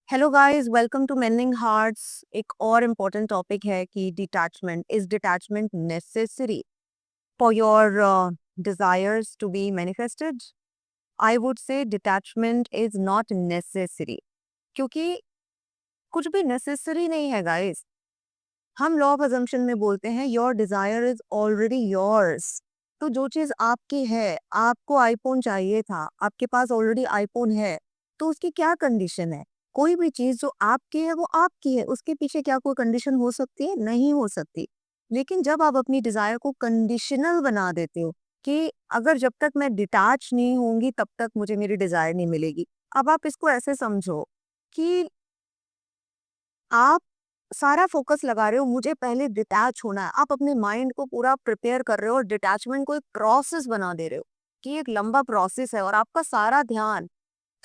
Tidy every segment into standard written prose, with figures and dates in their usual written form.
Hello guys, welcome to mending hearts. एक और important topic है कि detachment is detachment necessary for your desires to be manifested. I would say detachment is not necessary, क्योंकि कुछ भी necessary नहीं है गाइस। हम लॉ ऑफ अजम्पशन में बोलते हैं your desire is already yours. तो जो चीज आपकी है, आपको आईफोन चाहिए था, आपके पास ऑलरेडी आईफोन है, तो उसकी क्या कंडीशन है? कोई भी चीज जो आपकी है वो आपकी है, उसके पीछे क्या कोई कंडीशन हो सकती है? नहीं हो सकती। लेकिन जब आप अपनी डिजायर को कंडीशनल बना देते हो कि अगर जब तक मैं डिटैच नहीं होंगी तब तक मुझे मेरी डिजायर नहीं मिलेगी। अब आप इसको ऐसे समझो कि आप सारा फोकस लगा रहे हो मुझे पहले डिटैच होना है। आप अपने माइंड को पूरा प्रिपेयर कर रहे हो और डिटैचमेंट को एक प्रोसेस बना दे रहे हो कि एक लंबा प्रोसेस है और आपका सारा ध्यान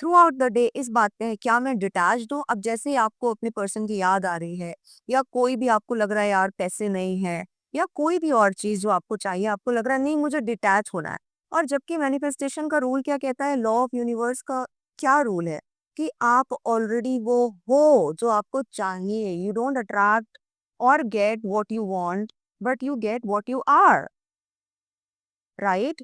थ्रू आउट द डे इस बात पे है क्या मैं डिटैच्ड हूँ। अब जैसे ही आपको अपने पर्सन की याद आ रही है या कोई भी आपको लग रहा है यार पैसे नहीं है या कोई भी और चीज जो आपको चाहिए, आपको लग रहा है नहीं मुझे डिटैच होना है। और जबकि मैनिफेस्टेशन का रूल क्या कहता है, लॉ ऑफ यूनिवर्स का क्या रूल है कि आप ऑलरेडी वो हो जो आपको चाहिए। यू डोंट अट्रैक्ट और get what you want, but you get what you are, right?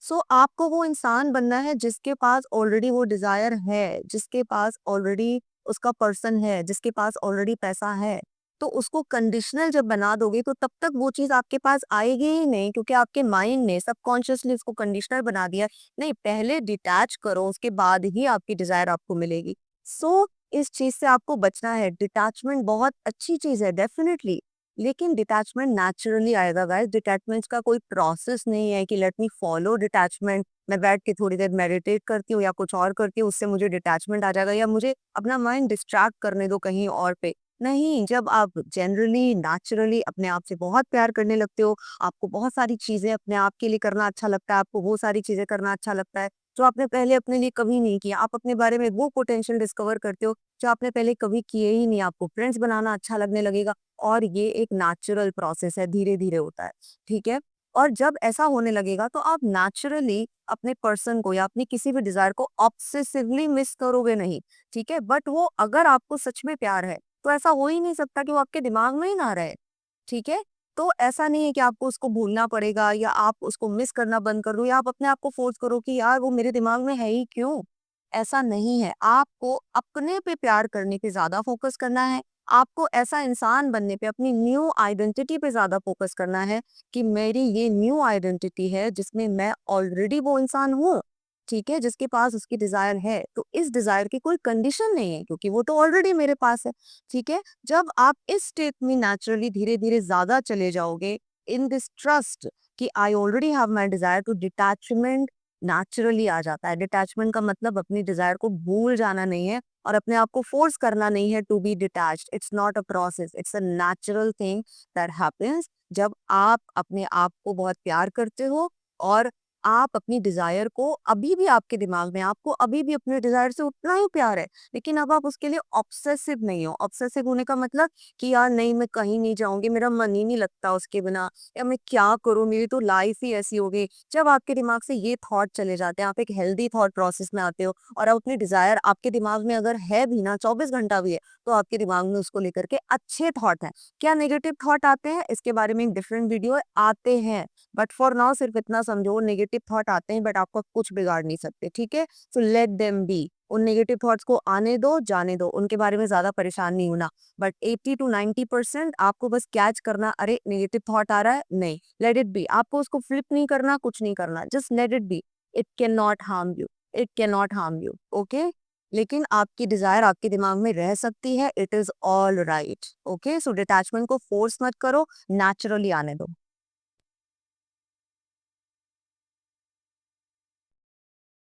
So आपको वो इंसान बनना है जिसके पास ऑलरेडी वो डिजायर है, जिसके पास ऑलरेडी उसका पर्सन है, जिसके पास ऑलरेडी पैसा है। तो उसको कंडीशनल जब बना दोगे तो तब तक वो चीज आपके पास आएगी ही नहीं, क्योंकि आपके माइंड ने सबकॉन्शियसली उसको कंडीशनल बना दिया। नहीं, पहले डिटैच करो, उसके बाद ही आपकी डिजायर आपको मिलेगी। सो इस चीज से आपको बचना है। डिटैचमेंट बहुत अच्छी चीज है डेफिनेटली, लेकिन डिटैचमेंट नेचुरली आएगा गाइस। डिटैचमेंट का कोई प्रोसेस नहीं है कि लेट मी फॉलो डिटैचमेंट, मैं बैठ के थोड़ी देर मेडिटेट करती हूँ या कुछ और करती हूँ उससे मुझे डिटैचमेंट आ जाएगा, या मुझे अपना माइंड डिस्ट्रैक्ट करने दो कहीं और पे। नहीं, जब आप जनरली नेचुरली अपने आप से बहुत प्यार करने लगते हो, आपको बहुत सारी चीजें अपने आप के लिए करना अच्छा लगता है, आपको वो सारी चीजें करना अच्छा लगता है जो आपने पहले अपने लिए कभी नहीं किया। आप अपने बारे में वो पोटेंशियल डिस्कवर करते हो जो आपने पहले कभी किए ही नहीं। आपको फ्रेंड्स बनाना अच्छा लगने लगेगा, और ये एक नेचुरल प्रोसेस है, धीरे धीरे होता है, ठीक है? और जब ऐसा होने लगेगा तो आप नेचुरली अपने पर्सन को या अपनी किसी भी डिजायर को ऑब्सेसिवली मिस करोगे नहीं, ठीक है? बट वो अगर आपको सच में प्यार है तो ऐसा हो ही नहीं सकता कि वो आपके दिमाग में ही ना रहे, ठीक है? तो ऐसा नहीं है कि आपको उसको भूलना पड़ेगा या आप उसको मिस करना बंद कर दो या आप अपने आप को फोर्स करो कि यार वो मेरे दिमाग में है ही क्यों। ऐसा नहीं है। आपको अपने पे प्यार करने पे ज्यादा फोकस करना है। आपको ऐसा इंसान बनने पे, अपनी न्यू आइडेंटिटी पे ज्यादा फोकस करना है कि मेरी ये न्यू आइडेंटिटी है जिसमें मैं ऑलरेडी वो इंसान हूँ, ठीक है, जिसके पास उसकी डिजायर है। तो इस डिजायर की कोई कंडीशन नहीं है क्योंकि वो तो ऑलरेडी मेरे पास है, ठीक है? जब आप इस स्टेट में नेचुरली धीरे धीरे ज्यादा चले जाओगे इन दिस ट्रस्ट कि I already have my desire, to detachment naturally आ जाता है। डिटैचमेंट का मतलब अपनी डिजायर को भूल जाना नहीं है और अपने आप को फोर्स करना नहीं है to be detached. It's not a process, it's a natural thing that happens जब आप अपने आप को बहुत प्यार करते हो और आप अपनी डिजायर को, अभी भी आपके दिमाग में आपको अभी भी अपने डिजायर से उतना ही प्यार है, लेकिन अब आप उसके लिए ऑब्सेसिव नहीं हो। ऑब्सेसिव होने का मतलब कि यार नहीं मैं कहीं नहीं जाऊंगी, मेरा मन ही नहीं लगता उसके बिना, या मैं क्या करूं, मेरी तो लाइफ ही ऐसी हो गई। जब आपके दिमाग से ये थॉट चले जाते हैं, आप एक हेल्दी थॉट प्रोसेस में आते हो और आप अपनी डिजायर आपके दिमाग में अगर है भी ना 24 घंटा भी है, तो आपके दिमाग में उसको लेकर के अच्छे थॉट हैं। क्या नेगेटिव थॉट आते हैं इसके बारे में एक डिफरेंट वीडियो आते हैं, बट फॉर नाउ सिर्फ इतना समझो नेगेटिव थॉट आते हैं बट आपका कुछ बिगाड़ नहीं सकते, ठीक है? So let them be. उन नेगेटिव थॉट्स को आने दो, जाने दो, उनके बारे में ज्यादा परेशान नहीं होना। बट 80 to 90% आपको बस कैच करना, अरे नेगेटिव थॉट आ रहा है, नहीं, लेट इट बी। आपको उसको फ्लिप नहीं करना, कुछ नहीं करना, just let it be. It can not harm you, it can not harm you, okay? लेकिन आपकी डिजायर आपके दिमाग में रह सकती है, it is all right, okay? So detachment को फोर्स मत करो, नेचुरली आने दो।